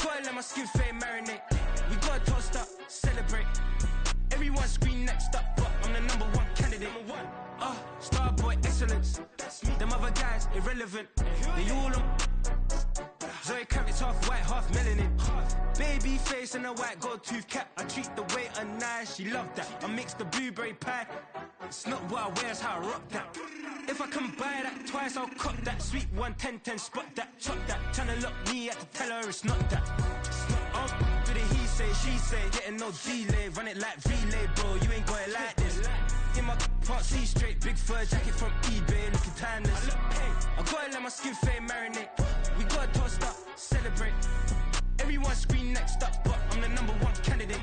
gotta let my skin fade marinate. We gotta toast up, celebrate. Everyone scream next up, but I'm the number one candidate. Starboy excellence. Them other guys irrelevant. They all on. Zoe Kravitz half white, half melanin. Baby face and a white gold tooth cap. I treat the waiter nice, she loved that. I mix the blueberry pie. It's not what I wear, it's how I rock that. If I can buy that twice, I'll cop that. Sweet 110, spot that, chop that. Tryna lock me, I have to tell her it's not that. Do the he say, she say, getting no delay. Run it like relay, bro, you ain't got it like this. In my part C straight, big fur jacket from eBay, looking timeless. I gotta let my skin fade marinate. We gotta toast up, celebrate. Everyone scream next up, but I'm the number one candidate.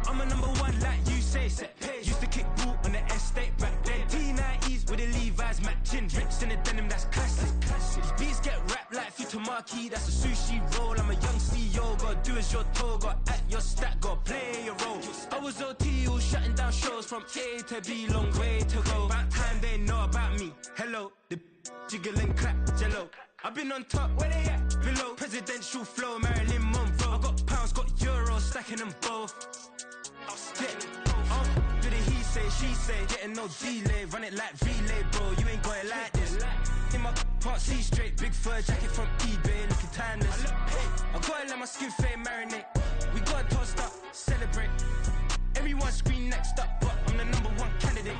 I'm a number one like you say, set pace. Used to kick ball on the estate back then. T90s with the Levi's matching. Rips in the denim, that's classic. These beats get wrapped like Futamaki, that's a sushi roll. I'm a young CEO, gotta do as you're told. Gotta act your stat, gotta play your role. I was OT, all shutting down shows from A to B, long way to go. About time they know about me. Hello, the jiggle and clap, jello. I've been on top, where they at? Below, presidential flow, Marilyn Monroe. I got pounds, got euros, stacking them both. Do the he say, she say, getting no delay. Run it like relay, bro, you ain't got it like this. In my part C straight, big fur jacket from eBay, looking timeless. I gotta let my skin fade marinate. We gotta toast up, celebrate. Everyone scream next up, but I'm the number one candidate.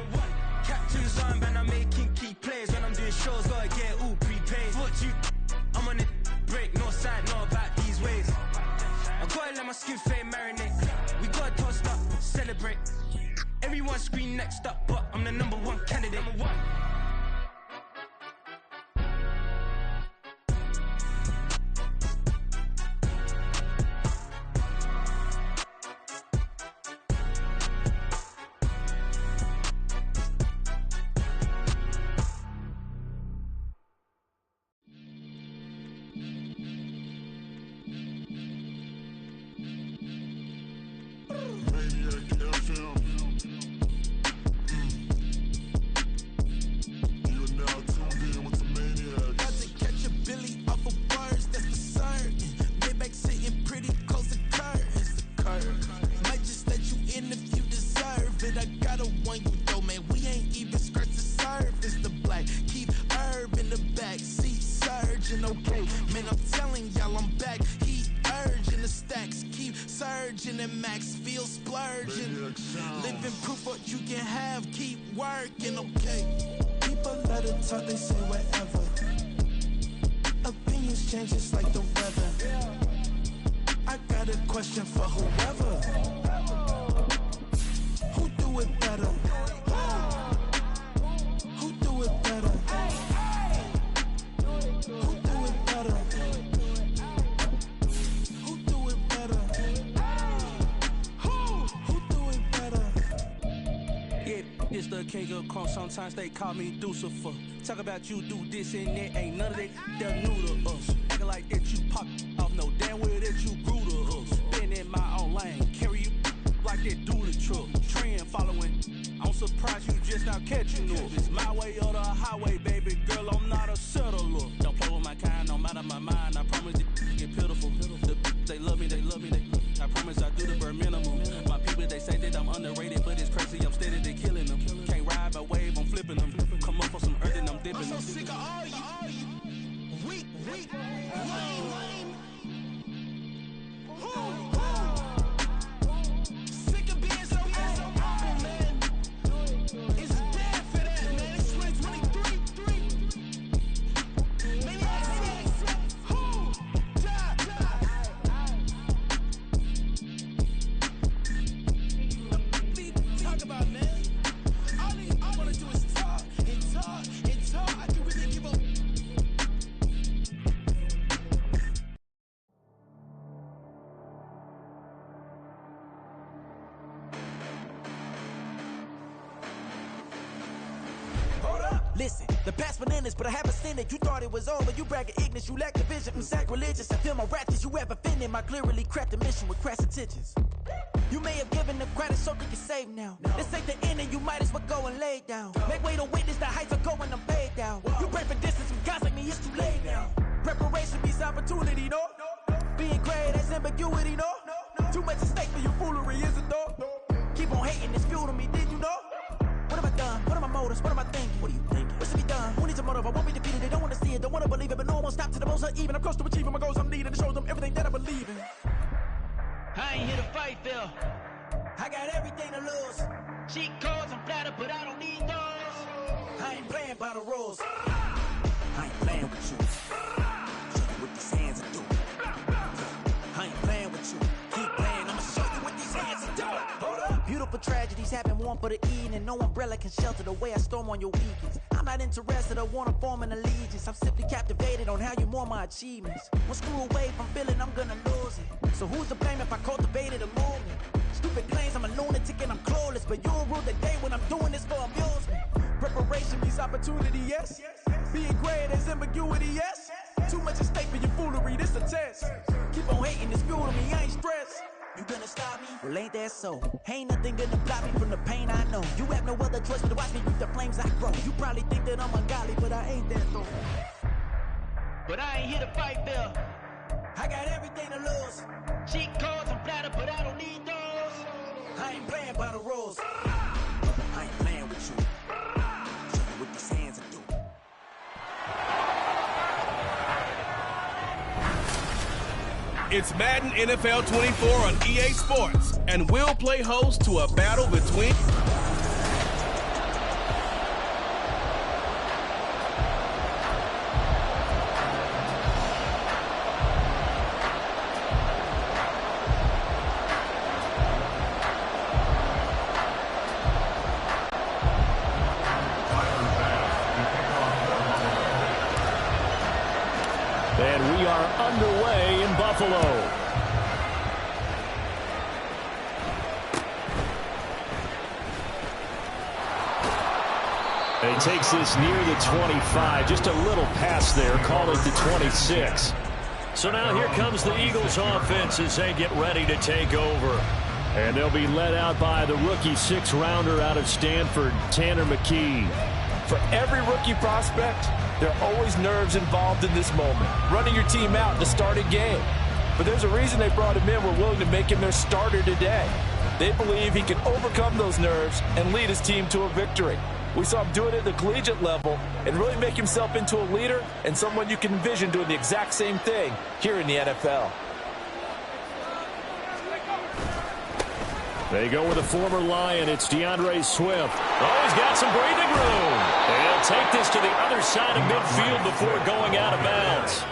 Captain's armband, I'm making key plays. When I'm doing shows, gotta get it all prepaid. Thought you, I'm on it, break, no side, know about these ways. I gotta let my skin fade marinate. We gotta toast up, celebrate. Everyone scream next up, but I'm the number one candidate. Sometimes they call me Lucifer. Talk about you do this and that, ain't none of that, they're new to us. Acting like that you pop off, no damn well that you grew to us. Been in my own lane, carry you like that dually truck. Trend following, I'm surprised you just now catching up. It's my way or the highway, baby girl, I'm not a settler. Don't play with my kind, no matter my mind. I promise it get pitiful. They love me, they love me, I promise I do the bare minimum. My people, they say that I'm underrated, but it's crazy, I'm steady, they killing them. Can't ride my wave, I'm flipping them. Come up for some earth and I'm dipping them. I'm so sick of all you. Weak, lame. Sick of being so humble, man. It's dead for that, man. It's 2023. Maniacs. Talk about, man. All I wanna do is talk and talk and talk. I can really give up. Listen, the past bananas, but I haven't seen it. You thought it was over, you bragging ignorance, you lack the vision. I'm sacrilegious, I feel my ratchets, you ever offended my clearly crafted mission with crass intentions. You may have given them credit so they can save now. This ain't the end and you might as well go and lay down. Make way to witness the heights are going, I'm paid down. You pray for distance from guys like me, it's too late now. Preparation beats opportunity, no? Being great as ambiguity, no? Too much at stake for your foolery, is it though? Keep on hating, it's fuel to me, did you know? What have I done? What are my motives? What am I thinking? What are you thinking? What's to be done? Who needs a motive? I won't be defeated. They don't want to see it, don't want to believe it, but no one will stop to the most uneven. I'm close to achieving my goals. I'm needing to show them everything that I believe in. I ain't here to fight, Phil. I got everything to lose. Cheat codes, I'm flattered, but I don't need those. I ain't playing by the rules. I ain't playing with you. Show you what these hands are doing. I ain't playing with you. Keep playing, I'ma show you what these hands are doing. Hold up. Beautiful tragedies happen, one for the evening. No umbrella can shelter the way I storm on your weekends. I'm not interested, I wanna form an allegiance. I'm simply captivated on how you more my achievements. One screw away from feeling I'm gonna lose it. So who's to blame if I cultivated a movement? Stupid claims I'm a lunatic and I'm clueless, but you'll rule the day when I'm doing this for amusement. Preparation means opportunity, yes. Being great is ambiguity, yes. Too much at stake for your foolery, this a test. Keep on hating, it's fuel to me, I ain't stressed. You gonna stop me? Well, ain't that so? Ain't nothing gonna block me from the pain I know. You have no other choice but to watch me reap the flames I grow. You probably think that I'm ungodly, but I ain't that though. But I ain't here to fight, Bill. I got everything to lose. Cheat codes, I'm flattered, but I don't need those. I ain't playing by the rules. I ain't playing with you. Show you what these hands are doing. It's Madden NFL 24 on EA Sports, and we'll play host to a battle between... And we are underway in Buffalo. He takes this near the 25, just a little pass there, call it the 26. So now here comes the Eagles offense as they get ready to take over. And they'll be led out by the rookie six-rounder out of Stanford, Tanner McKee. For every rookie prospect, there are always nerves involved in this moment. Running your team out in the starting game. But there's a reason they brought him in. We're willing to make him their starter today. They believe he can overcome those nerves and lead his team to a victory. We saw him do it at the collegiate level and really make himself into a leader and someone you can envision doing the exact same thing here in the NFL. They go with a former Lion. It's DeAndre Swift. Oh, he's got some breathing room. They'll take this to the other side of midfield before going out of bounds.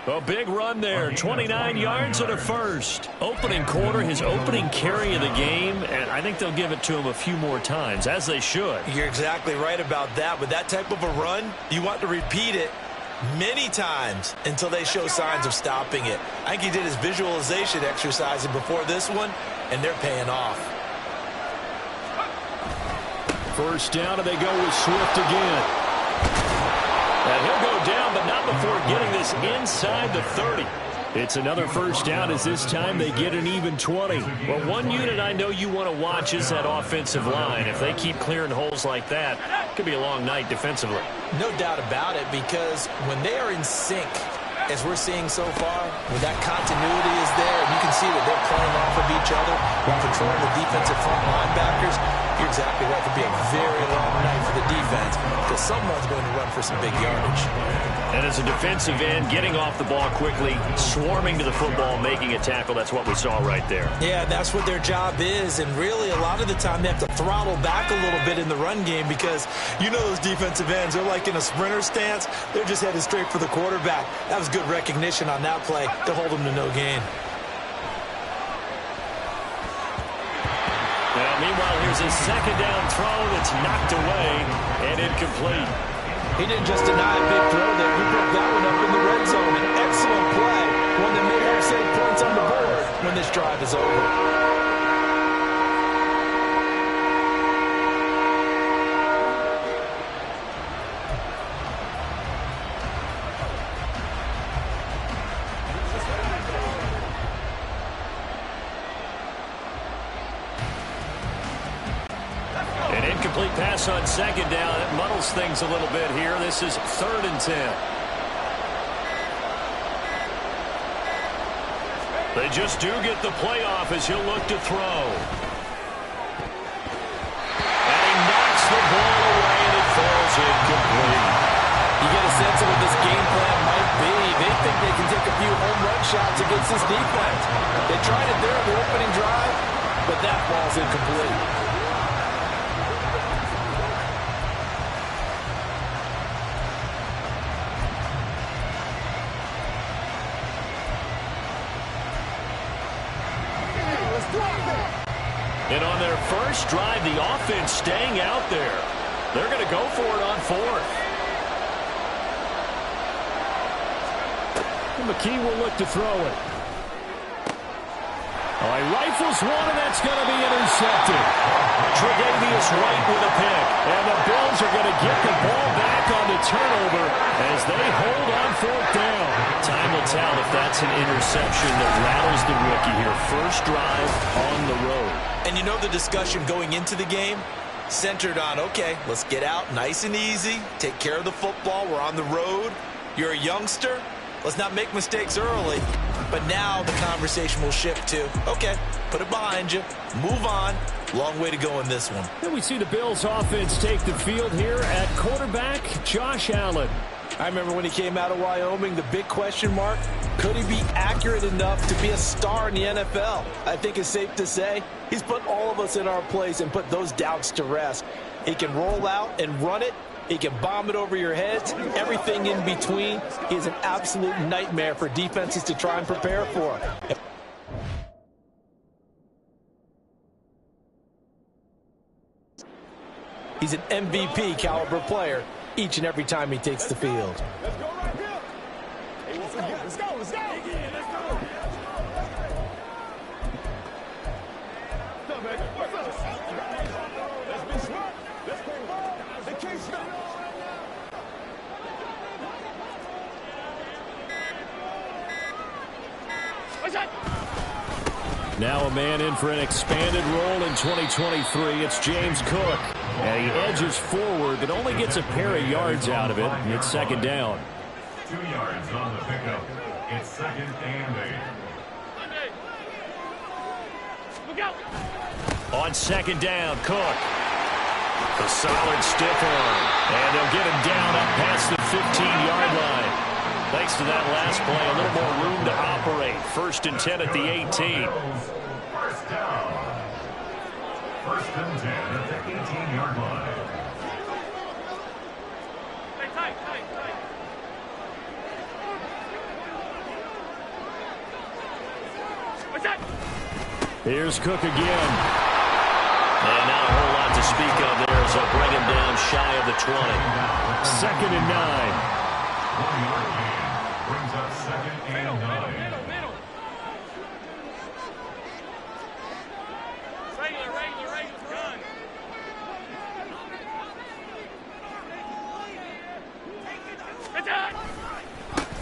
A big run there, 29 yards and a first. Opening quarter, his opening carry of the game, and I think they'll give it to him a few more times, as they should. You're exactly right about that. With that type of a run, you want to repeat it many times until they show signs of stopping it. I think he did his visualization exercise before this one, and they're paying off. First down, and they go with Swift again. And he'll go down, but not before getting this inside the 30. It's another first down as this time they get an even 20. Well, one unit I know you want to watch is that offensive line. If they keep clearing holes like that, it could be a long night defensively. No doubt about it, because when they are in sync, as we're seeing so far, when that continuity is there, and you can see that they're playing off of each other while controlling the defensive front linebackers, you're exactly right. It could be a very long night for the defense because someone's going to run for some big yardage. And as a defensive end, getting off the ball quickly, swarming to the football, making a tackle, that's what we saw right there. Yeah, that's what their job is, and really a lot of the time they have to throttle back a little bit in the run game because you know those defensive ends, they're like in a sprinter stance. They're just headed straight for the quarterback. That was good recognition on that play to hold them to no gain. Now, meanwhile, here's a second down throw that's knocked away and incomplete. He didn't just deny a big throw there. He broke that one up in the red zone. An excellent play. One that may help save points on the board when this drive is over. Pass on second down. It muddles things a little bit here. This is 3rd and 10. They just do get the playoff as he'll look to throw. And he knocks the ball away, and it falls incomplete. You get a sense of what this game plan might be. They think they can take a few home run shots against this defense. They tried it there in the opening drive, but that ball's incomplete. And on their first drive, the offense staying out there. They're going to go for it on fourth. And McKee will look to throw it. Oh, he rifles one, and that's going to be intercepted. Tre'Davious White with a pick. And the Bills are going to get the ball back on the turnover as they hold on fourth down. Time will tell if that's an interception that rattles the rookie here. First drive on the road. And you know the discussion going into the game centered on, okay, let's get out nice and easy, take care of the football, we're on the road, you're a youngster, let's not make mistakes early. But now the conversation will shift to, okay, put it behind you, move on, long way to go in this one. And we see the Bills offense take the field here at quarterback, Josh Allen. I remember when he came out of Wyoming, the big question mark, could he be accurate enough to be a star in the NFL? I think it's safe to say he's put all of us in our place and put those doubts to rest. He can roll out and run it. He can bomb it over your heads. Everything in between. He is an absolute nightmare for defenses to try and prepare for. He's an MVP caliber player each and every time he takes the field. Let's go right here. Hey, let's go. Let's go. Let's go. Let's go. What's up, man? What's up? Let's be smart. Let's play ball. They can't stop us. Now a man in for an expanded role in 2023. It's James Cook. And he edges forward, but only gets a pair of yards out of it. And it's second down. 2 yards on the pickup. It's second and 8. On second down, Cook. A solid stiff arm. And they'll get him down up past the 15-yard line. Thanks to that last play, a little more room to operate. First and 10 at the 18. First down. First and 10 at the 18-yard line. Tight. Here's Cook again. And not a whole lot to speak of there as they'll bring him down shy of the 20. Second and 9. 1 yard gain brings up second and 9. Regular, gun.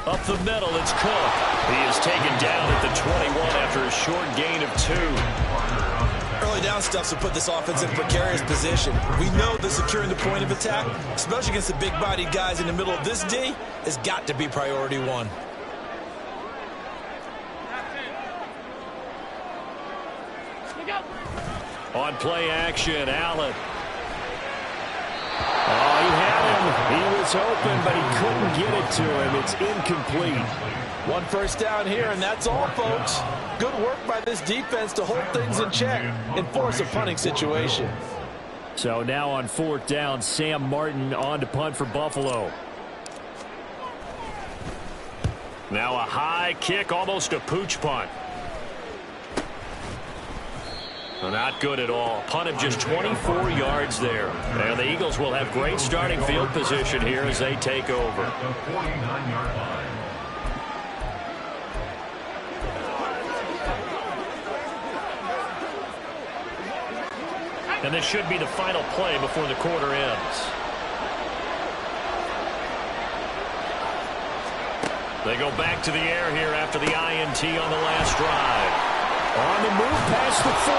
Up the middle, it's Cook. He is taken down at the 21 after a short gain of 2. Early down stuff to put this offense in a precarious position. We know that securing the point of attack, especially against the big-bodied guys in the middle of this D, has got to be priority one. On play action, Allen. Oh, he had him. He was open, but he couldn't get it to him. It's incomplete. One first down here, and that's all, folks. Good work by this defense to hold things in check and force a punting situation. So now on fourth down, Sam Martin on to punt for Buffalo. Now a high kick, almost a pooch punt. Not good at all. Punt of just 24 yards there. And the Eagles will have great starting field position here as they take over. The 49-yard line. And this should be the final play before the quarter ends. They go back to the air here after the INT on the last drive. On the move past the 40.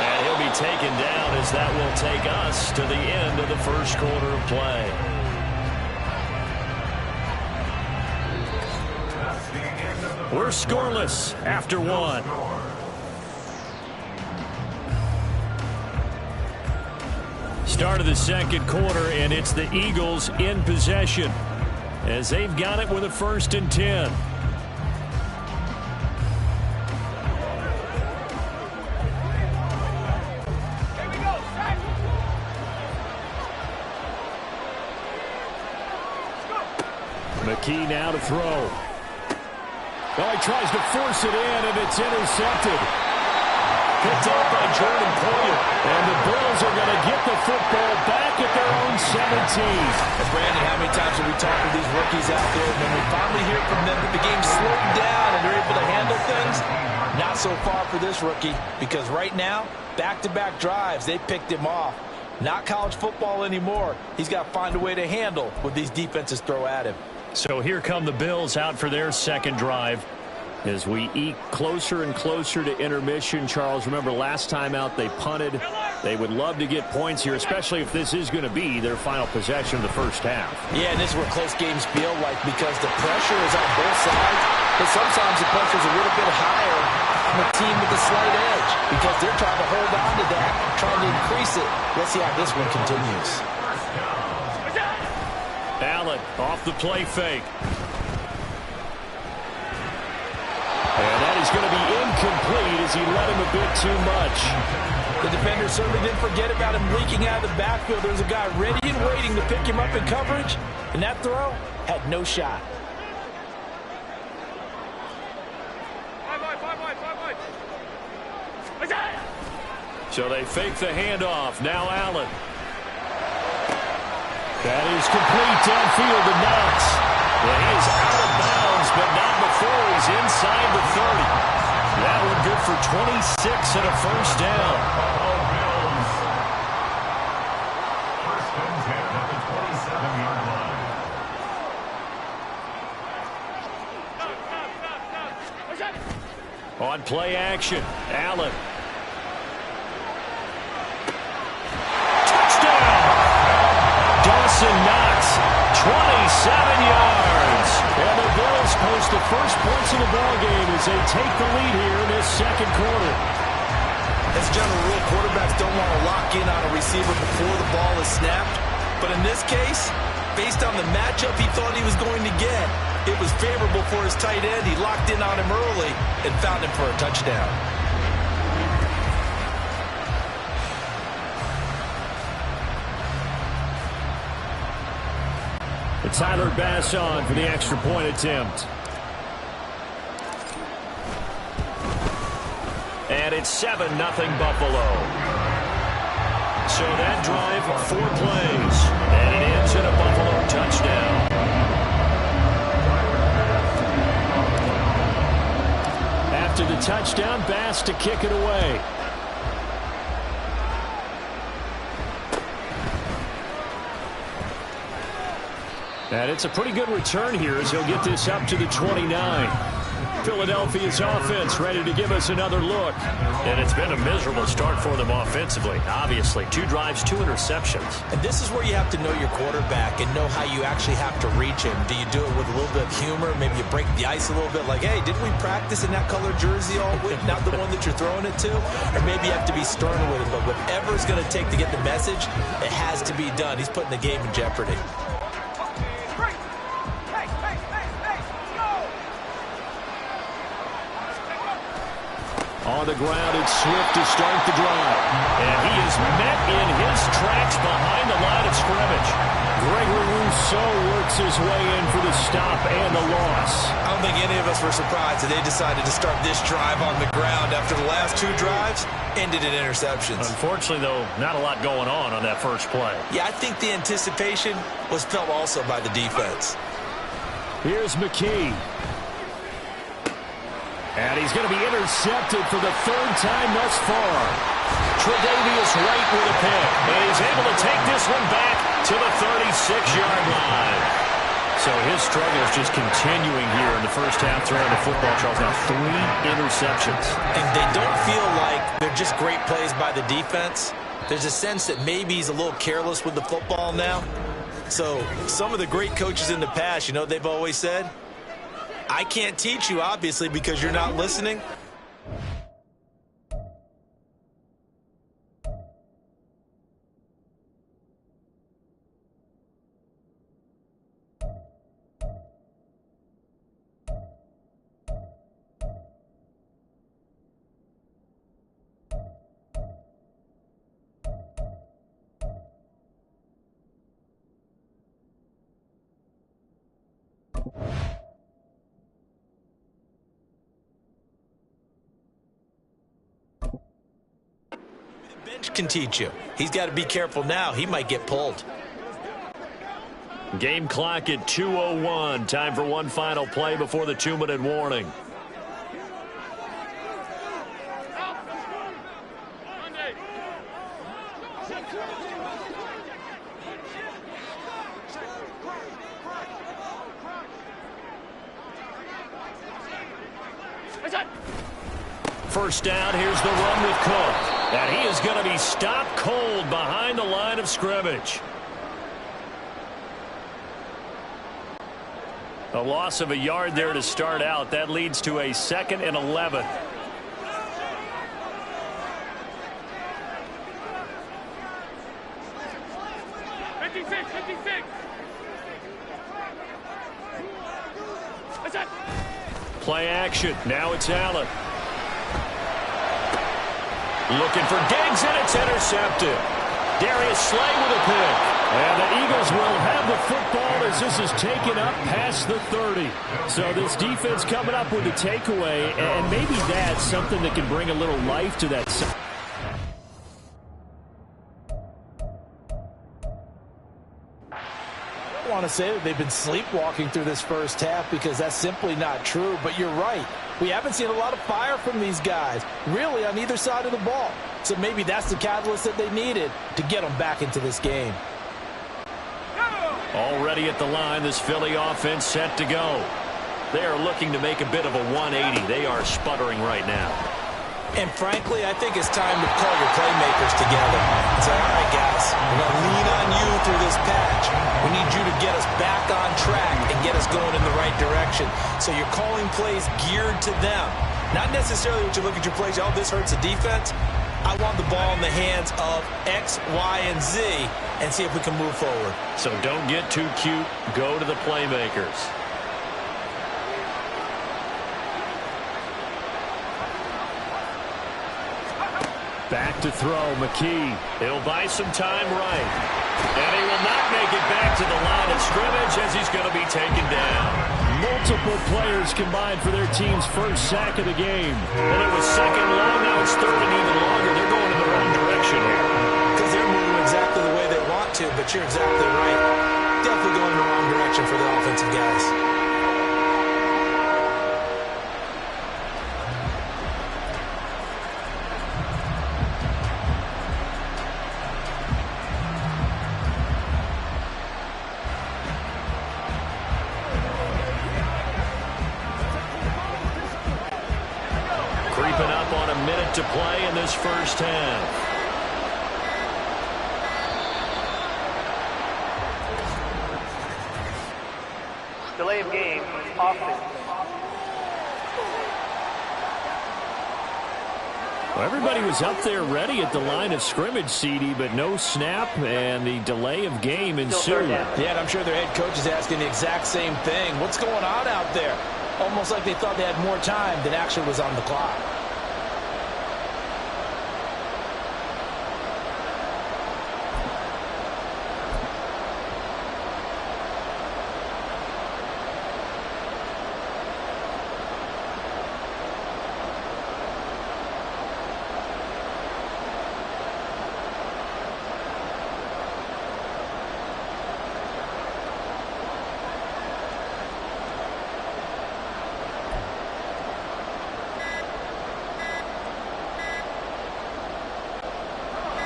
And he'll be taken down as that will take us to the end of the first quarter of play. That's the end of the We're scoreless after one. Start of the second quarter, and it's the Eagles in possession as they've got it with a 1st and 10. McKee now to throw. Oh, he tries to force it in, and it's intercepted. Picked off by Jordan Poyer. And the Bills are going to get the football back at their own 17. Brandon, how many times have we talked to these rookies out there, and when we finally hear from them that the game's slowed down and they're able to handle things? Not so far for this rookie, because right now, back-to-back drives, they picked him off. Not college football anymore. He's got to find a way to handle what these defenses throw at him. So here come the Bills out for their second drive. As we eke closer and closer to intermission, Charles, remember last time out they punted. They would love to get points here, especially if this is going to be their final possession of the first half. Yeah, and this is what close games feel like because the pressure is on both sides, but sometimes the pressure is a little bit higher on the team with a slight edge because they're trying to hold on to that, trying to increase it. Let's see how this one continues. Allen off the play fake. And that is going to be incomplete as he let him a bit too much. The defender certainly didn't forget about him leaking out of the backfield. There's a guy ready and waiting to pick him up in coverage, and that throw had no shot. So they fake the handoff. Now Allen. That is complete downfield to Knox. And he is out of bounds, but not before he's inside the 30. That one good for 26 and a first down. First and 10 at the 27-yard line. On play action, Allen. Dawson Knox, 27 yards. And the Bills post the first points of the ballgame as they take the lead here in this second quarter. As a general rule, quarterbacks don't want to lock in on a receiver before the ball is snapped. But in this case, based on the matchup he thought he was going to get, it was favorable for his tight end. He locked in on him early and found him for a touchdown. Tyler Bass on for the extra point attempt. And it's 7-0 Buffalo. So that drive, 4 plays. And it ends in a Buffalo touchdown. After the touchdown, Bass to kick it away. And it's a pretty good return here as he'll get this up to the 29. Philadelphia's offense ready to give us another look. And it's been a miserable start for them offensively. Obviously, 2 drives, 2 interceptions. And this is where you have to know your quarterback and know how you actually have to reach him. Do you do it with a little bit of humor? Maybe you break the ice a little bit like, hey, didn't we practice in that color jersey all week? Not the one that you're throwing it to? Or maybe you have to be stern with him. But whatever it's going to take to get the message, it has to be done. He's putting the game in jeopardy. On the ground, it's Swift to start the drive. And he is met in his tracks behind the line of scrimmage. Gregory Rousseau works his way in for the stop and the loss. I don't think any of us were surprised that they decided to start this drive on the ground after the last 2 drives ended in interceptions. Unfortunately, though, not a lot going on that first play. Yeah, I think the anticipation was felt also by the defense. Here's McKee. And he's going to be intercepted for the 3rd time thus far. Tre'Davious White with a pick. And he's able to take this one back to the 36-yard line. So his struggle is just continuing here in the first half throwing the football. Charles, now 3 interceptions. And they don't feel like they're just great plays by the defense. There's a sense that maybe he's a little careless with the football now. So some of the great coaches in the past, you know, they've always said, I can't teach you, obviously, because you're not listening. Bench can teach you. He's got to be careful now. He might get pulled. Game clock at 2:01. Time for one final play before the 2-minute warning. First down, here's the run with Cook. And he is going to be stopped cold behind the line of scrimmage. A loss of a yard there to start out. That leads to a 2nd and 11. Play action. Now it's Allen. Looking for Diggs, and it's intercepted. Darius Slay with a pick. And the Eagles will have the football as this is taken up past the 30. So this defense coming up with a takeaway, and maybe that's something that can bring a little life to that. I want to say that they've been sleepwalking through this first half because that's simply not true. But you're right. We haven't seen a lot of fire from these guys, really, on either side of the ball. So maybe that's the catalyst that they needed to get them back into this game. Already at the line, this Philly offense set to go. They are looking to make a bit of a 180. They are sputtering right now. And frankly, I think it's time to call your playmakers together and say, all right, guys, we're going to lean on you through this patch. We need you to get us back on track and get us going in the right direction. So you're calling plays geared to them. Not necessarily what you look at your plays, oh, this hurts the defense. I want the ball in the hands of X, Y, and Z and see if we can move forward. So don't get too cute. Go to the playmakers. Back to throw, McKee. He'll buy some time right. And he will not make it back to the line of scrimmage as he's going to be taken down. Multiple players combined for their team's first sack of the game. Well, it was 2nd long. Now it's 3rd and even longer. They're going in the wrong direction here. Because they're moving exactly the way they want to, but you're exactly right. Definitely going in the wrong direction for the offensive guys. Creeping up on a minute to play in this first half. Delay of game, offense. Well, everybody was up there ready at the line of scrimmage, CD, but no snap, and the delay of game ensued. Yeah, and I'm sure their head coach is asking the exact same thing. What's going on out there? Almost like they thought they had more time than actually was on the clock.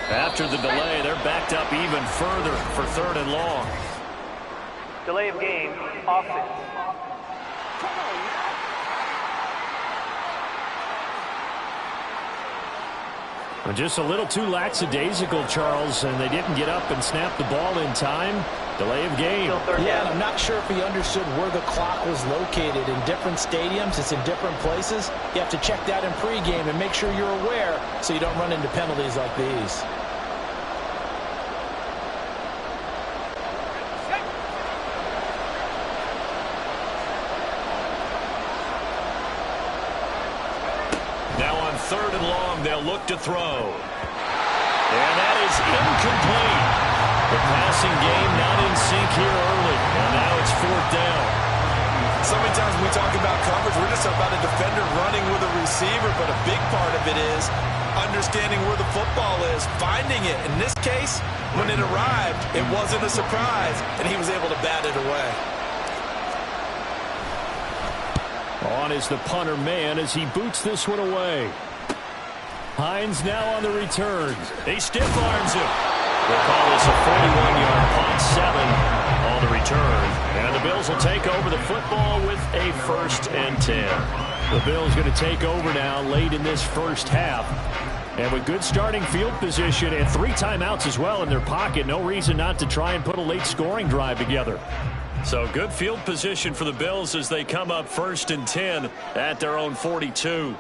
After the delay, they're backed up even further for 3rd and long. Delay of game, offense. Just a little too lackadaisical, Charles, and they didn't get up and snap the ball in time. Delay of game. Yeah, and I'm not sure if he understood where the clock was located. In different stadiums, it's in different places. You have to check that in pregame and make sure you're aware so you don't run into penalties like these. Now on 3rd and long, they'll look to throw. And that is incomplete. The passing game not in sync here early. And now it's 4th down. So many times when we talk about coverage, we're just about a defender running with a receiver, but a big part of it is understanding where the football is, finding it. In this case, when it arrived, it wasn't a surprise, and he was able to bat it away. On is the punter man as he boots this one away. Hines now on the return. He stiff arms him. We'll call this a 41-yard punt, 7 on the return. And the Bills will take over the football with a 1st and 10. The Bills going to take over now late in this first half. And with good starting field position and 3 timeouts as well in their pocket, no reason not to try and put a late scoring drive together. So good field position for the Bills as they come up 1st and 10 at their own 42.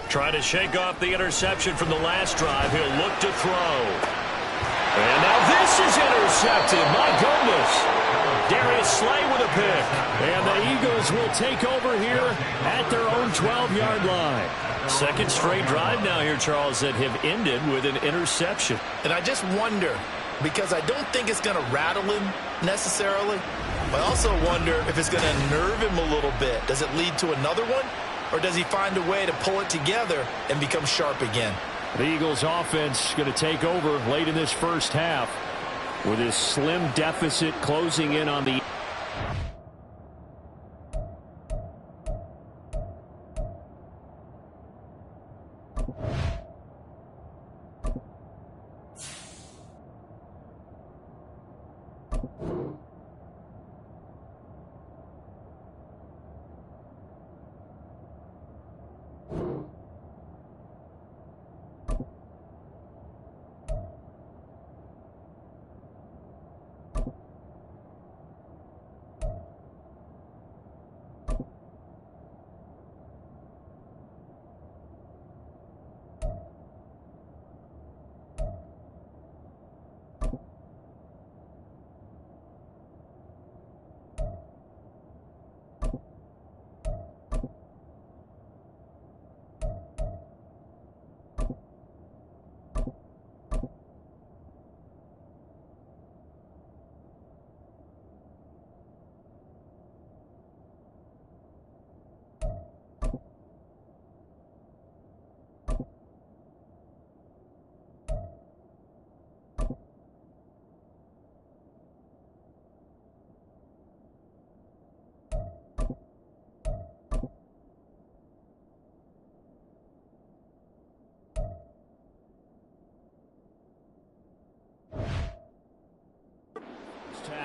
Trying to shake off the interception from the last drive. He'll look to throw. And now this is intercepted. My goodness. Darius Slay with a pick. And the Eagles will take over here at their own 12-yard line. 2nd straight drive now here, Charles, that have ended with an interception. And I just wonder, because I don't think it's going to rattle him necessarily, but I also wonder if it's going to nerve him a little bit. Does it lead to another one? Or does he find a way to pull it together and become sharp again? The Eagles offense going to take over late in this first half with his slim deficit closing in on the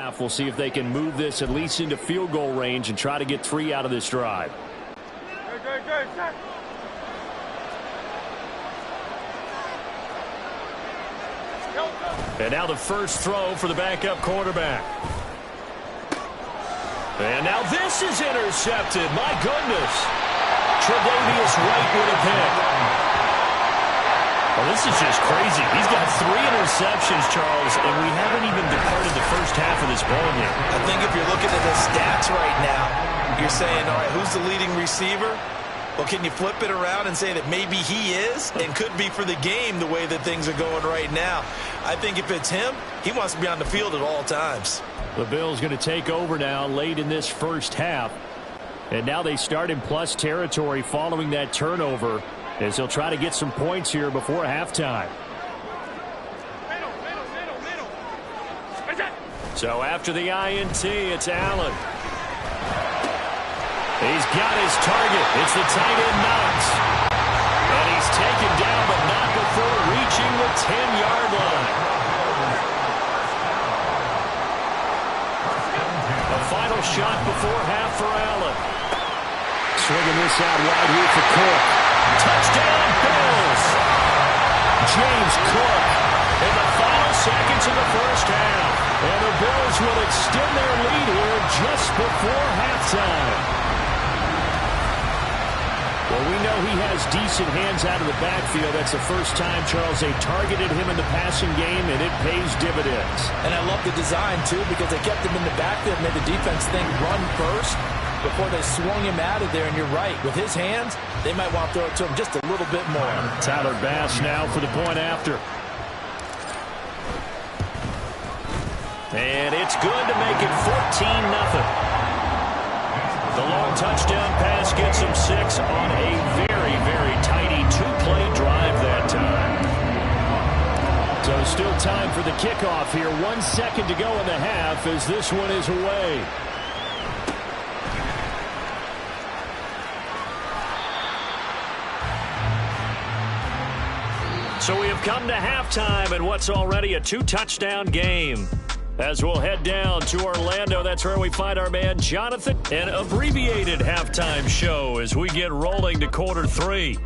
half. We'll see if they can move this at least into field goal range and try to get 3 out of this drive. And now the first throw for the backup quarterback. And now this is intercepted. My goodness. Tre'Davious White with a pick. Well, this is just crazy. He's got 3 interceptions, Charles, and we haven't even departed the first half of this ball game. I think if you're looking at his stats right now, you're saying, all right, who's the leading receiver? Well, can you flip it around and say that maybe he is and could be for the game the way that things are going right now? I think if it's him, he wants to be on the field at all times. The Bills going to take over now late in this first half. And now they start in plus territory following that turnover, as they'll try to get some points here before halftime. So after the INT, it's Allen. He's got his target. It's the tight end Knox. And he's taken down, but not before reaching the 10-yard line. A final shot before half for Allen. Swinging this out wide here for Cook. Touchdown, Bills. James Cook in the final seconds of the first half. And the Bills will extend their lead here just before halftime. Well, we know he has decent hands out of the backfield. That's the first time, Charles, they targeted him in the passing game, and it pays dividends. And I love the design, too, because they kept him in the backfield, made the defense think run first before they swung him out of there. And you're right, with his hands, they might want to throw it to him just a little bit more. Tyler Bass now for the point after. And it's good to make it 14-0. The long touchdown pass gets him 6 on a very, very tidy two-play drive that time. So still time for the kickoff here. 1 second to go in the half as this one is away. So we have come to halftime in what's already a 2-touchdown game. As we'll head down to Orlando, that's where we find our man Jonathan. An abbreviated halftime show as we get rolling to quarter 3.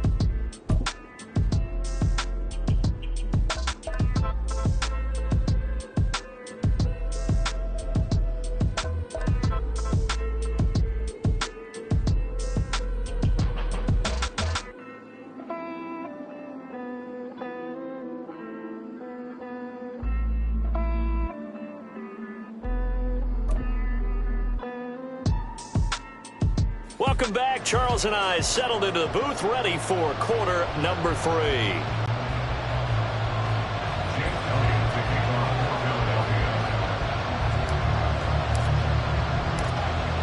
Welcome back. Charles and I settled into the booth, ready for quarter number 3.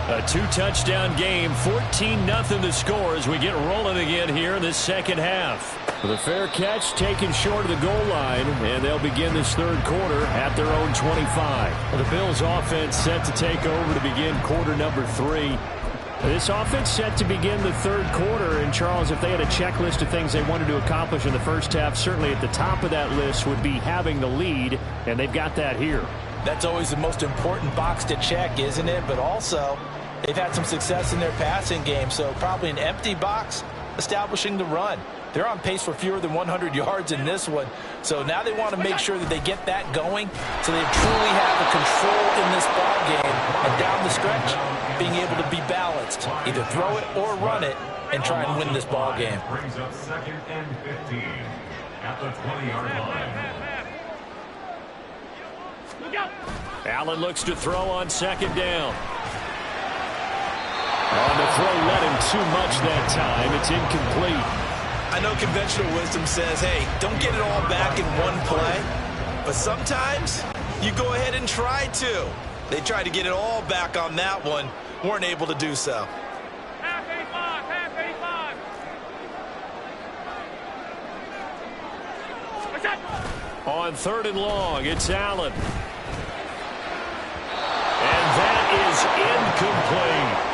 A 2-touchdown game, 14-0 the score as we get rolling again here in this second half. With a fair catch taken short of the goal line, and they'll begin this third quarter at their own 25. The Bills offense set to take over to begin quarter number 3. This offense set to begin the third quarter, and Charles, if they had a checklist of things they wanted to accomplish in the first half, certainly at the top of that list would be having the lead, and they've got that here. That's always the most important box to check, isn't it? But also, they've had some success in their passing game, so probably an empty box establishing the run. They're on pace for fewer than 100 yards in this one. So now they want to make sure that they get that going so they truly have the control in this ball game. And down the stretch, being able to be balanced. Either throw it or run it and try and win this ball game. Brings up 2nd and 15 at the 20-yard line. Allen looks to throw on second down. On the throw, let him too much that time. It's incomplete. I know conventional wisdom says, hey, don't get it all back in one play. But sometimes you go ahead and try to. They tried to get it all back on that one. Weren't able to do so. Half 85. On 3rd and long, it's Allen. And that is incomplete.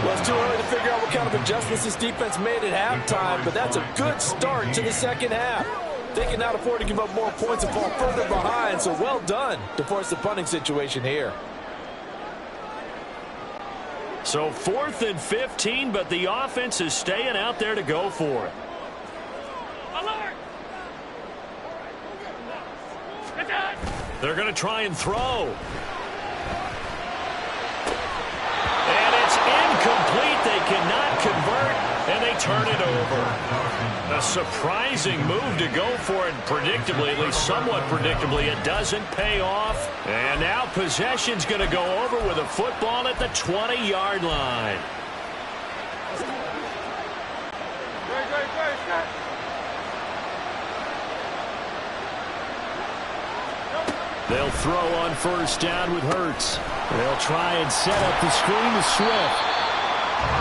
Well, it's too early to figure out what kind of adjustments this defense made at halftime, but that's a good start to the second half. They can now afford to give up more points and fall further behind, so well done to force the punting situation here. So 4th and 15, but the offense is staying out there to go for it. Alert! They're going to try and throw. And it's incomplete. They cannot convert, and they turn it over. A surprising move to go for it predictably, at least somewhat predictably. It doesn't pay off. And now possession's going to go over with a football at the 20-yard line. They'll throw on first down with Hurts. They'll try and set up the screen to Swift.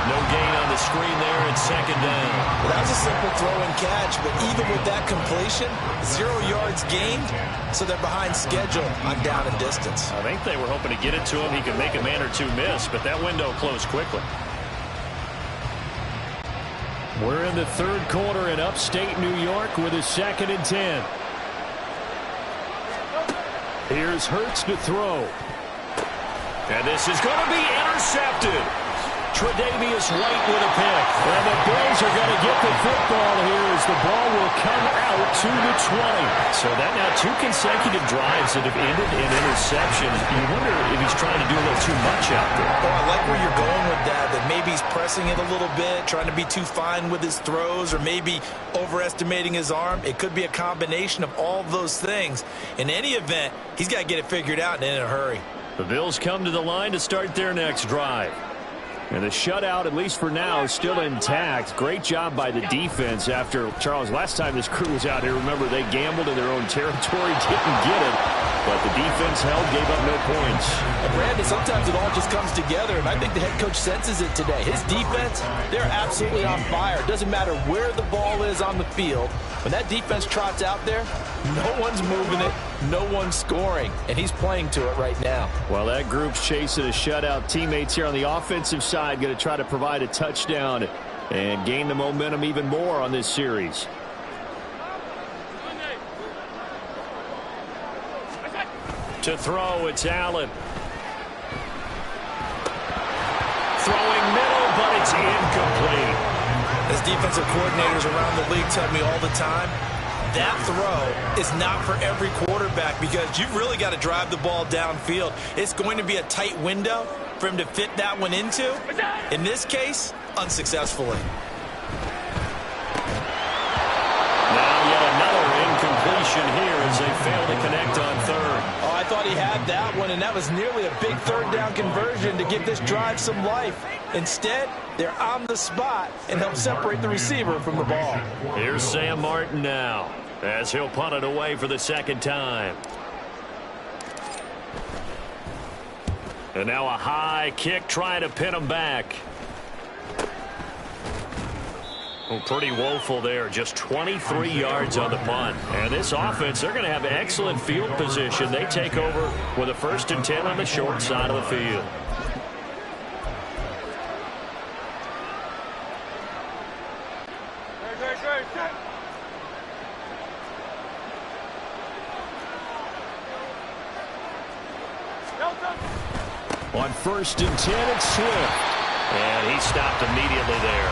No gain on the screen there at second down. Well, that was a simple throw and catch, but even with that completion, 0 yards gained, so they're behind schedule on down and distance. I think they were hoping to get it to him. He could make a man or two miss, but that window closed quickly. We're in the third quarter in upstate New York with a 2nd and 10. Here's Hurts to throw. And this is going to be intercepted. Tre'Davious White with a pick. And the Bills are going to get the football here as the ball will come out to the 20. So that now 2 consecutive drives that have ended in interceptions. You wonder if he's trying to do a little too much out there. Oh, I like where you're going with that maybe he's pressing it a little bit, trying to be too fine with his throws, or maybe overestimating his arm. It could be a combination of all those things. In any event, he's got to get it figured out and in a hurry. The Bills come to the line to start their next drive. And the shutout, at least for now, is still intact. Great job by the defense after, Charles, last time this crew was out here, remember, they gambled in their own territory, didn't get it. But the defense held, gave up no points. And Randy, sometimes it all just comes together, and I think the head coach senses it today. His defense, they're absolutely on fire. It doesn't matter where the ball is on the field. When that defense trots out there, no one's moving it, no one's scoring, and he's playing to it right now. Well, that group's chasing a shutout. Teammates here on the offensive side going to try to provide a touchdown and gain the momentum even more on this series. To throw, it's Allen. Throwing middle, but it's incomplete. As defensive coordinators around the league tell me all the time, that throw is not for every quarterback because you've really got to drive the ball downfield. It's going to be a tight window for him to fit that one into. In this case, unsuccessfully. Now yet another incompletion here as they fail to connect on third. Oh, I thought he had that one, and that was nearly a big third down conversion to give this drive some life. Instead, they're on the spot and help separate the receiver from the ball. Here's Sam Martin now as he'll punt it away for the second time. And now a high kick trying to pin him back. Well, pretty woeful there. Just 23 yards on the punt. And this offense, they're going to have excellent field position. They take over with a 1st and 10 on the short side of the field. On 1st and 10, it's Swift. And he stopped immediately there.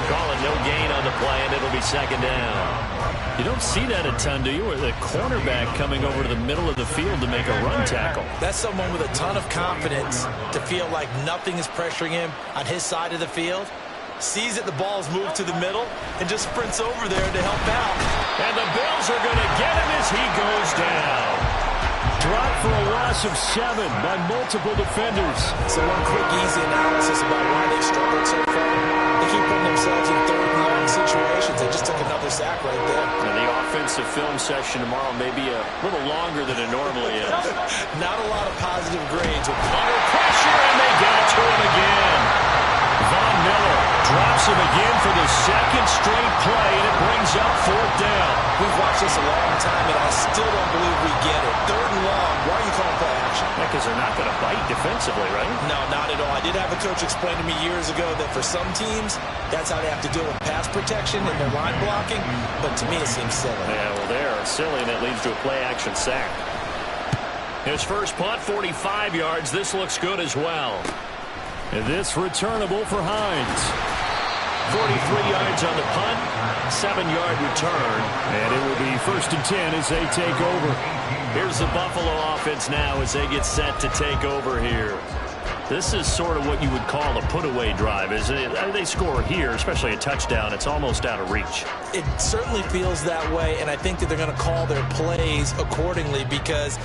Calling no gain on the play, and it'll be second down. You don't see that a ton, do you? Or the cornerback coming over to the middle of the field to make a run tackle. That's someone with a ton of confidence to feel like nothing is pressuring him on his side of the field. Sees that the ball is moved to the middle and just sprints over there to help out. And the Bills are going to get him as he goes down. Dropped for a loss of 7 by multiple defenders. So one quick, easy analysis about why they struggled so far. They keep putting themselves in 3rd and long situations. They just took another sack right there. And the offensive film session tomorrow may be a little longer than it normally is. Not a lot of positive grades. Under pressure, and they got to him again. Von Miller drops him again for the 2nd straight play, and it brings up 4th down. We've watched this a long time, and I still don't believe we get it. 3rd and long. Why are you calling play action? Yeah, because they're not going to bite defensively, right? No, not at all. I did have a coach explain to me years ago that for some teams, that's how they have to deal with pass protection and their line blocking. But to me, it seems silly. Yeah, well, they're silly, and it leads to a play-action sack. His first punt, 45 yards. This looks good as well. And this returnable for Hines. 43 yards on the punt, 7-yard return, and it will be 1st and 10 as they take over. Here's the Buffalo offense now as they get set to take over here. This is sort of what you would call a put-away drive, isn't it? They score here, especially a touchdown. It's almost out of reach. It certainly feels that way, and I think that they're going to call their plays accordingly because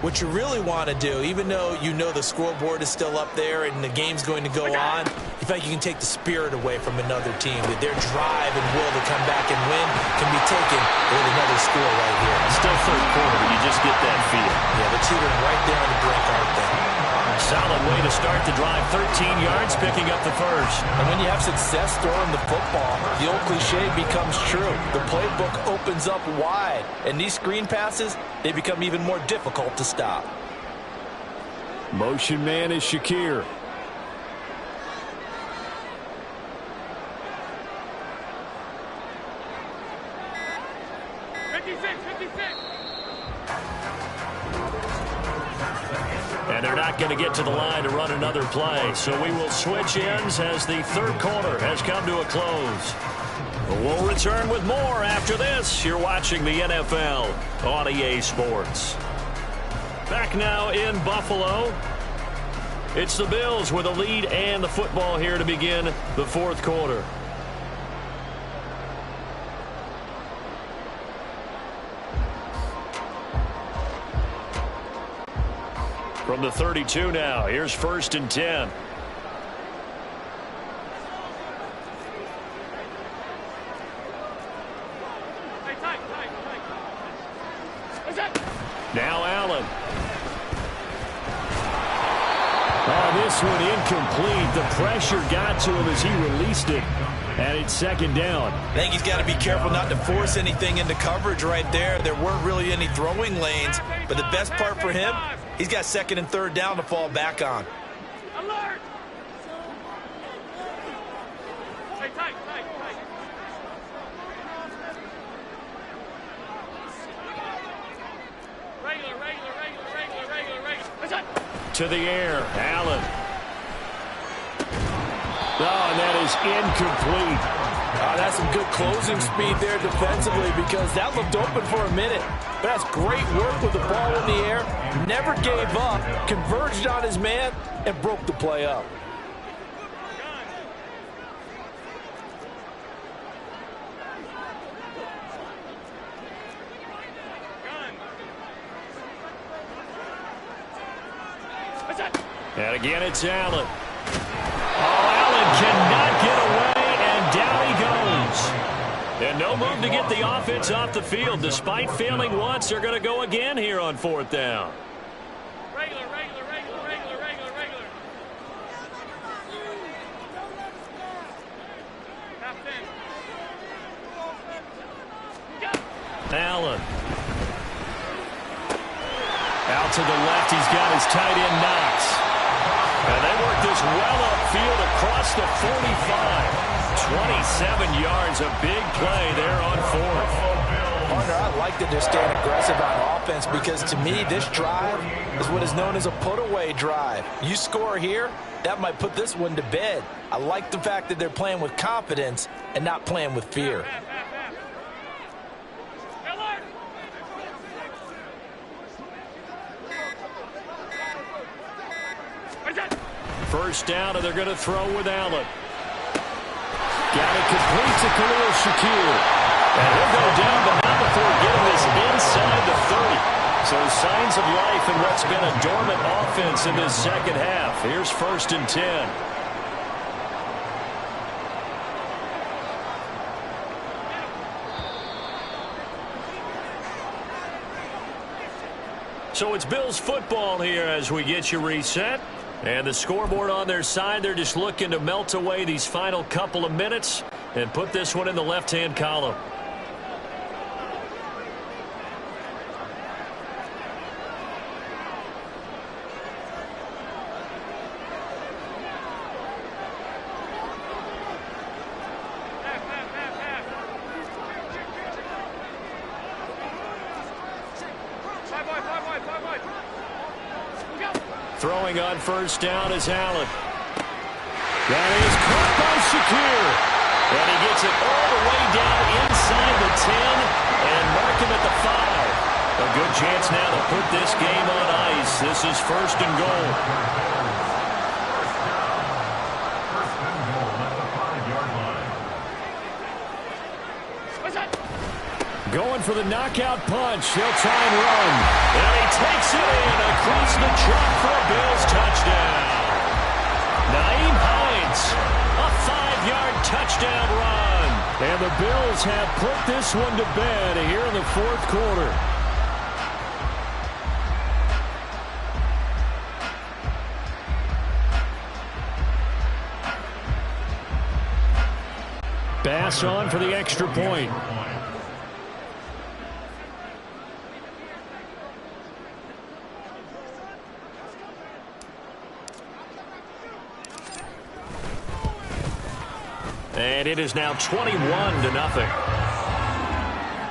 what you really want to do, even though you know the scoreboard is still up there and the game's going to go on, you feel like you can take the spirit away from another team. That their drive and will to come back and win can be taken with another score right here. Still 3rd quarter, but you just get that feel. Yeah, they're teetering right there on the brink, aren't they? Solid way to start the drive. 13 yards, picking up the first. And when you have success throwing the football, the old cliche becomes true. The playbook opens up wide, and these screen passes, they become even more difficult to stop. Motion man is Shakir. And they're not going going to get to the line to run another play. So we will switch ends as the third quarter has come to a close. We'll return with more after this. You're watching the NFL on EA Sports. Back now in Buffalo. It's the Bills with a lead and the football here to begin the fourth quarter. From the 32 now, here's 1st and 10. Now Allen. This one incomplete. The pressure got to him as he released it. And it's 2nd down. I think he's got to be careful not to force anything into coverage right there. There weren't really any throwing lanes. But the best part for him, he's got 2nd and 3rd down to fall back on. Alert! Tight. Regular. To the air, Allen. Oh, and that is incomplete. That's some good closing speed there defensively because that looked open for a minute. But that's great work with the ball in the air. Never gave up, converged on his man, and broke the play up. And again, it's Allen. Allen cannot get away, and down he goes. And no move to get the offense off the field. Despite failing once, they're going to go again here on 4th down. Regular. Allen. Out to the left, he's got his tight end Knox. And they work this well upfield across the 45. 27 yards, a big play there on 4th. Partner, I like that they're staying aggressive on offense because to me, this drive is what is known as a put-away drive. You score here, that might put this one to bed. I like the fact that they're playing with confidence and not playing with fear. First down, and they're going to throw with Allen. Got it complete to Khalil Shakir. And he'll go down, but not before getting this inside the 30. So signs of life in what's been a dormant offense in this second half. Here's 1st and 10. So it's Bills football here as we get you reset. And the scoreboard on their side, they're just looking to melt away these final couple of minutes and put this one in the left-hand column. Throwing on first down is Allen. That is caught by Shakir. And he gets it all the way down inside the 10 and mark him at the 5. A good chance now to put this game on ice. This is 1st and goal. First and goal at the 5-yard line. Going for the knockout punch. He'll try and run. And he takes it in across the truck for a Bills touchdown. Nyheim Hines, a 5-yard touchdown run. And the Bills have put this one to bed here in the 4th quarter. Bass on for the extra point. And it is now 21-0.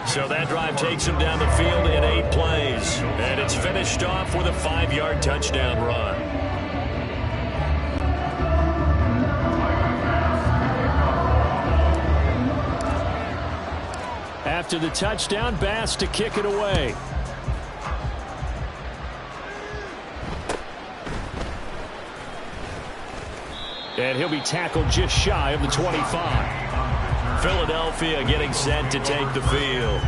So that drive takes him down the field in 8 plays. And it's finished off with a 5-yard touchdown run. after the touchdown. Bass to kick it away. And he'll be tackled just shy of the 25. Philadelphia getting set to take the field.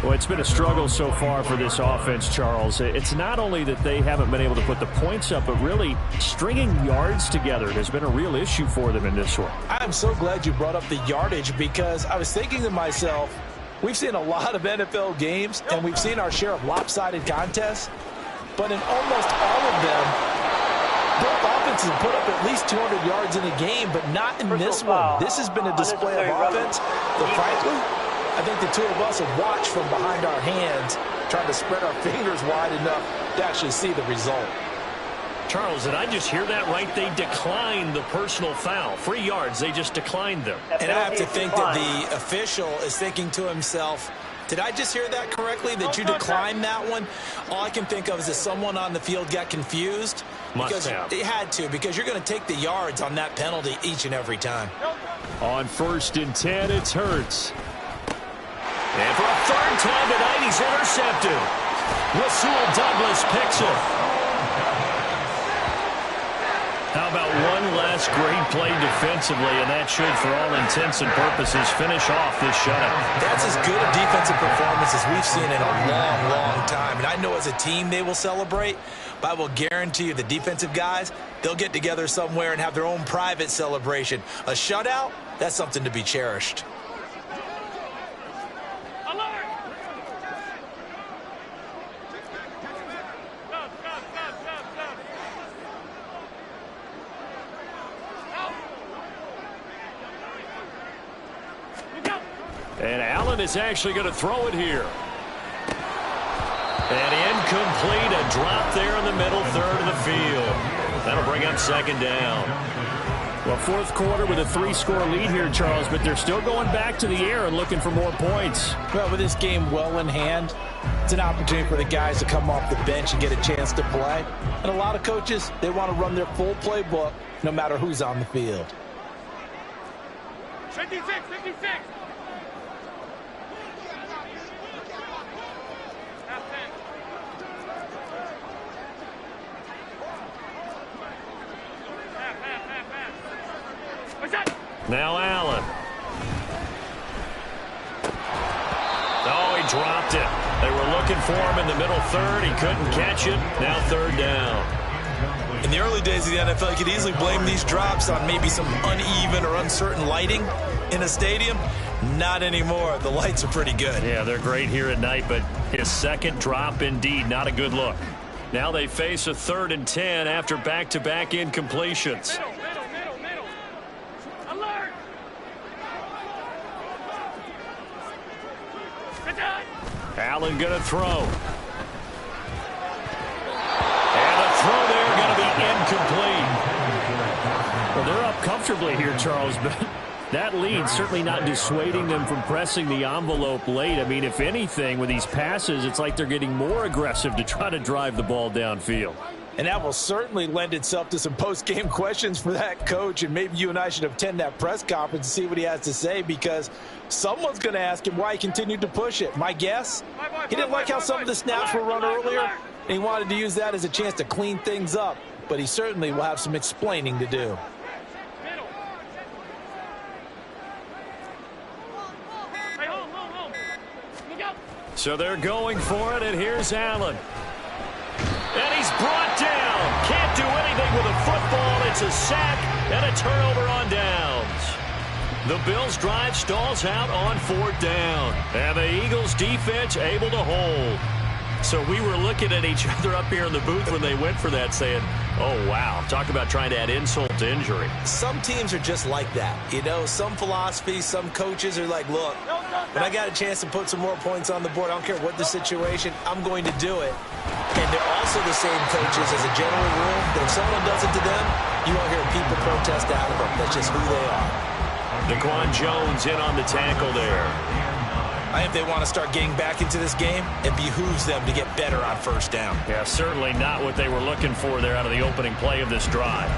Well, it's been a struggle so far for this offense, Charles. It's not only that they haven't been able to put the points up, but really stringing yards together has been a real issue for them in this one. I'm so glad you brought up the yardage, because I was thinking to myself, we've seen a lot of NFL games, and we've seen our share of lopsided contests, but in almost all of them, both offenses put up at least 200 yards in a game, but not in this one. This has been a display of offense that, frankly, I think the two of us have watched from behind our hands, trying to spread our fingers wide enough to actually see the result. Charles, did I just hear that right? They declined the personal foul. 3 yards, they just declined them. And I have to think that the official is thinking to himself, did I just hear that correctly, that you declined that one? All I can think of is that someone on the field got confused. Must have. They had to, because you're going to take the yards on that penalty each and every time. On 1st and 10, it's Hurts. And for a 3rd time tonight, he's intercepted. Rasul Douglas picks it. How about one last great play defensively, and that should, for all intents and purposes, finish off this shutout. That's as good a defensive performance as we've seen in a long, long time. And I know as a team they will celebrate, but I will guarantee you the defensive guys, they'll get together somewhere and have their own private celebration. A shutout, that's something to be cherished. And Allen is actually going to throw it here. And incomplete, a drop there in the middle third of the field. That'll bring up 2nd down. Well, 4th quarter with a 3-score lead here, Charles, but they're still going back to the air and looking for more points. Well, with this game well in hand, it's an opportunity for the guys to come off the bench and get a chance to play. And a lot of coaches, they want to run their full playbook no matter who's on the field. 56, 56. Now Allen. Oh, he dropped it. They were looking for him in the middle third. He couldn't catch it. Now 3rd down. In the early days of the NFL, you could easily blame these drops on maybe some uneven or uncertain lighting in a stadium. Not anymore. The lights are pretty good. Yeah, they're great here at night, but his 2nd drop, indeed, not a good look. Now they face a 3rd and 10 after back-to-back incompletions. Allen going to throw. And a throw there going to be incomplete. Well, they're up comfortably here, Charles, but that lead certainly not dissuading them from pressing the envelope late. I mean, if anything, with these passes, it's like they're getting more aggressive to try to drive the ball downfield. And that will certainly lend itself to some post-game questions for that coach, and maybe you and I should attend that press conference and see what he has to say, because someone's going to ask him why he continued to push it. My guess, he didn't like how some of the snaps were run earlier, and he wanted to use that as a chance to clean things up, but he certainly will have some explaining to do. So they're going for it, and here's Allen. And he's brought down. Can't do anything with a football. It's a sack and a turnover on downs. The Bills' drive stalls out on 4th down. And the Eagles' defense able to hold. So we were looking at each other up here in the booth when they went for that, saying, oh, wow, talk about trying to add insult to injury. Some teams are just like that. You know, some philosophies, some coaches are like, look, when I got a chance to put some more points on the board, I don't care what the situation, I'm going to do it. And they're also the same coaches as a general rule that if someone does it to them, you won't hear people protest out of them. That's just who they are. Daquan Jones in on the tackle there. I think they want to start getting back into this game. It behooves them to get better on 1st down. Yeah, certainly not what they were looking for there out of the opening play of this drive.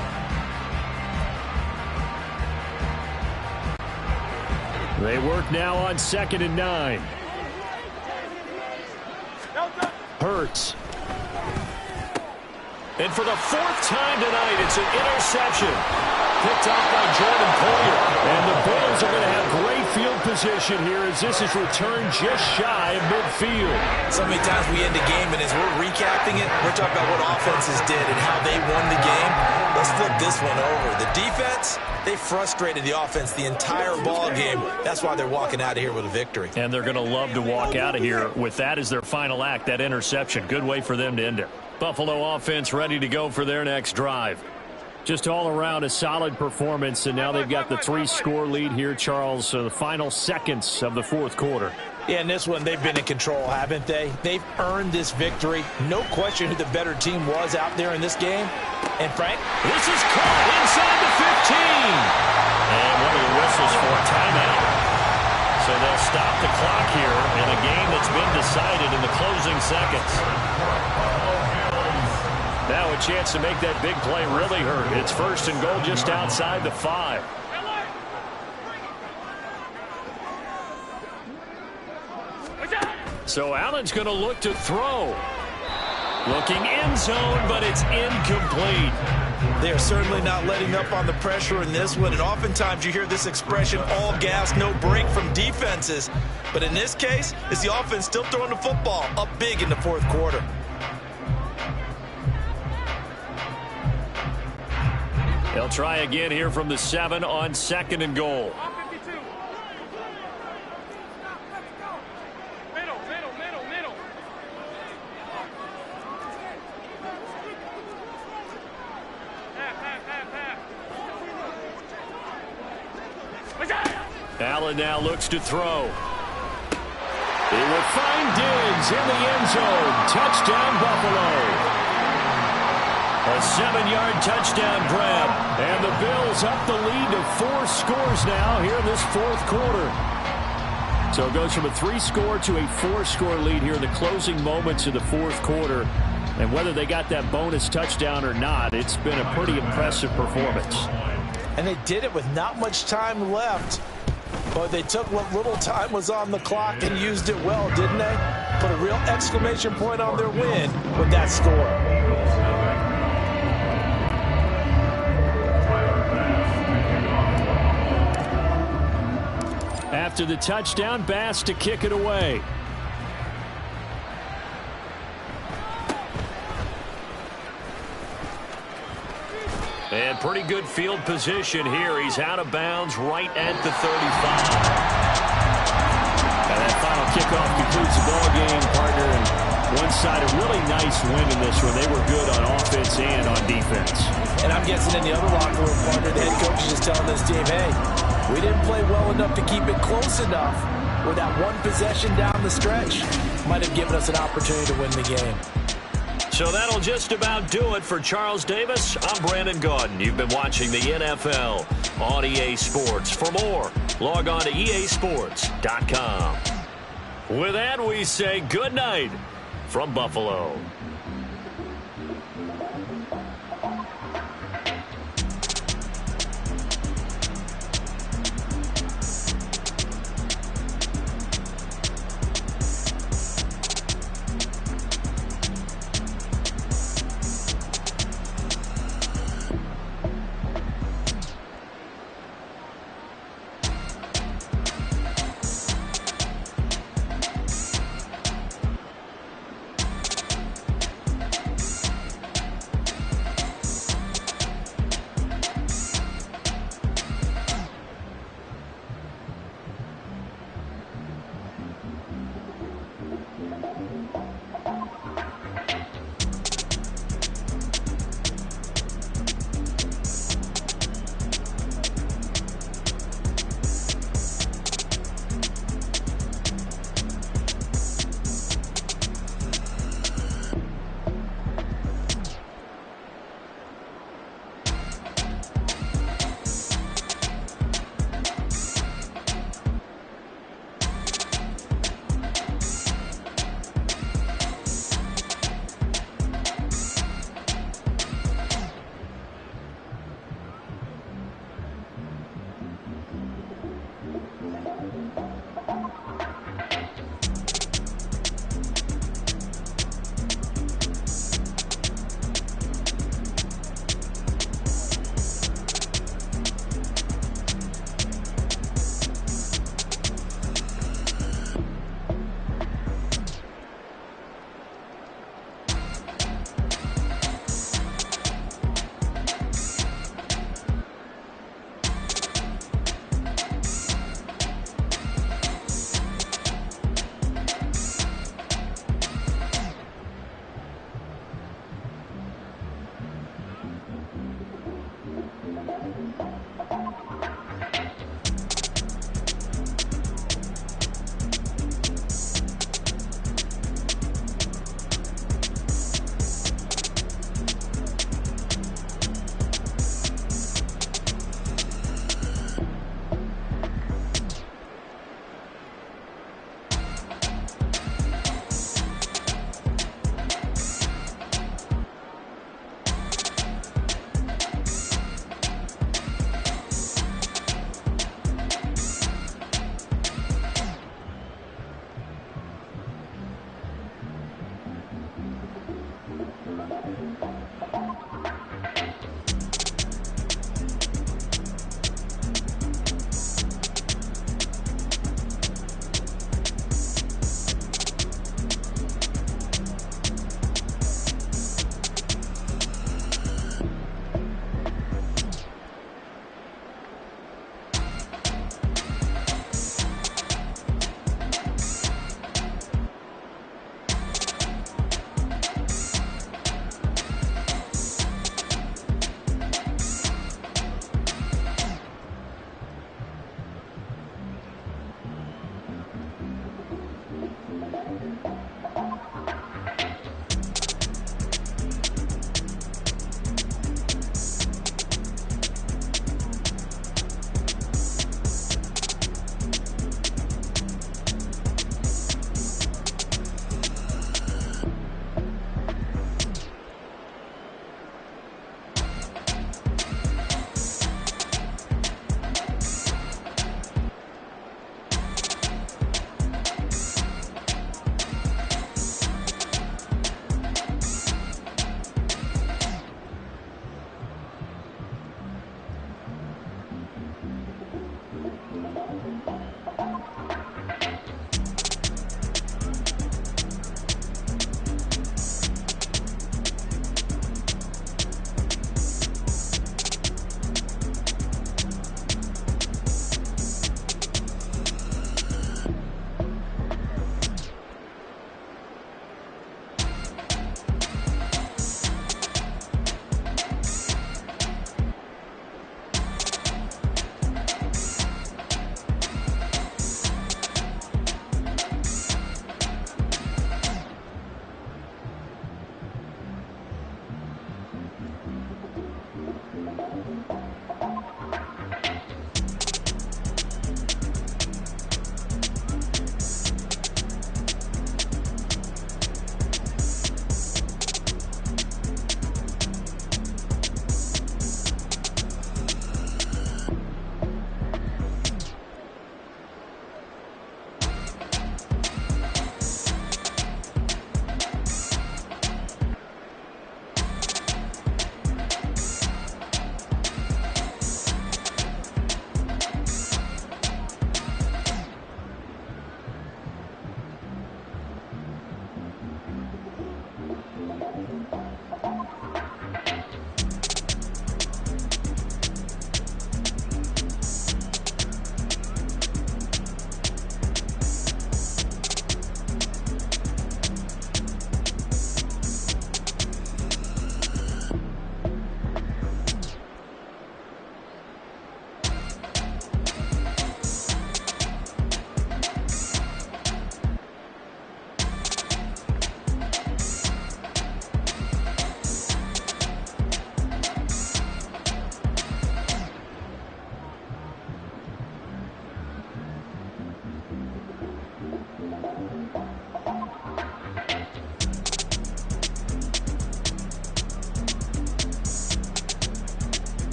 They work now on 2nd and 9. Hurts. And for the fourth time tonight, it's an interception. Picked off by Jordan Poyer. And the Bills are going to have great field position here as this is returned just shy of midfield. So many times we end a game, and as we're recapping it, we're talking about what offenses did and how they won the game. Let's flip this one over. The defense, they frustrated the offense the entire ball game. That's why they're walking out of here with a victory. And they're going to love to walk out of here with that as their final act, that interception. Good way for them to end it. Buffalo offense ready to go for their next drive. Just all around a solid performance, and now they've got the 3-score lead here, Charles, the final seconds of the fourth quarter. Yeah, in this one, they've been in control, haven't they? They've earned this victory. No question who the better team was out there in this game. And, Frank, this is caught inside the 15. And one of the whistles for a timeout. So they'll stop the clock here in a game that's been decided in the closing seconds. Now a chance to make that big play really hurt. It's 1st and goal just outside the 5. So Allen's going to look to throw. Looking end zone, but it's incomplete. They are certainly not letting up on the pressure in this one, and oftentimes you hear this expression, all gas, no brake from defenses. But in this case, is the offense still throwing the football up big in the fourth quarter. They'll try again here from the 7 on 2nd and goal. Allen now looks to throw. He will find Diggs in the end zone. Touchdown, Buffalo. A 7-yard touchdown grab. And the Bills up the lead to 4 scores now here in this fourth quarter. So it goes from a 3-score to a 4-score lead here in the closing moments of the fourth quarter. And whether they got that bonus touchdown or not, it's been a pretty impressive performance. And they did it with not much time left. But they took what little time was on the clock and used it well, didn't they? Put a real exclamation point on their win with that score. After the touchdown, Bass to kick it away. And pretty good field position here. He's out of bounds right at the 35. And that final kickoff concludes the ball game, partner. And one side, a really nice win in this one. They were good on offense and on defense. And I'm guessing in the other locker room, partner, the head coach is just telling this team, hey, we didn't play well enough to keep it close enough where that one possession down the stretch might have given us an opportunity to win the game. So that'll just about do it for Charles Davis. I'm Brandon Gaudin. You've been watching the NFL on EA Sports. For more, log on to easports.com. With that, we say good night from Buffalo.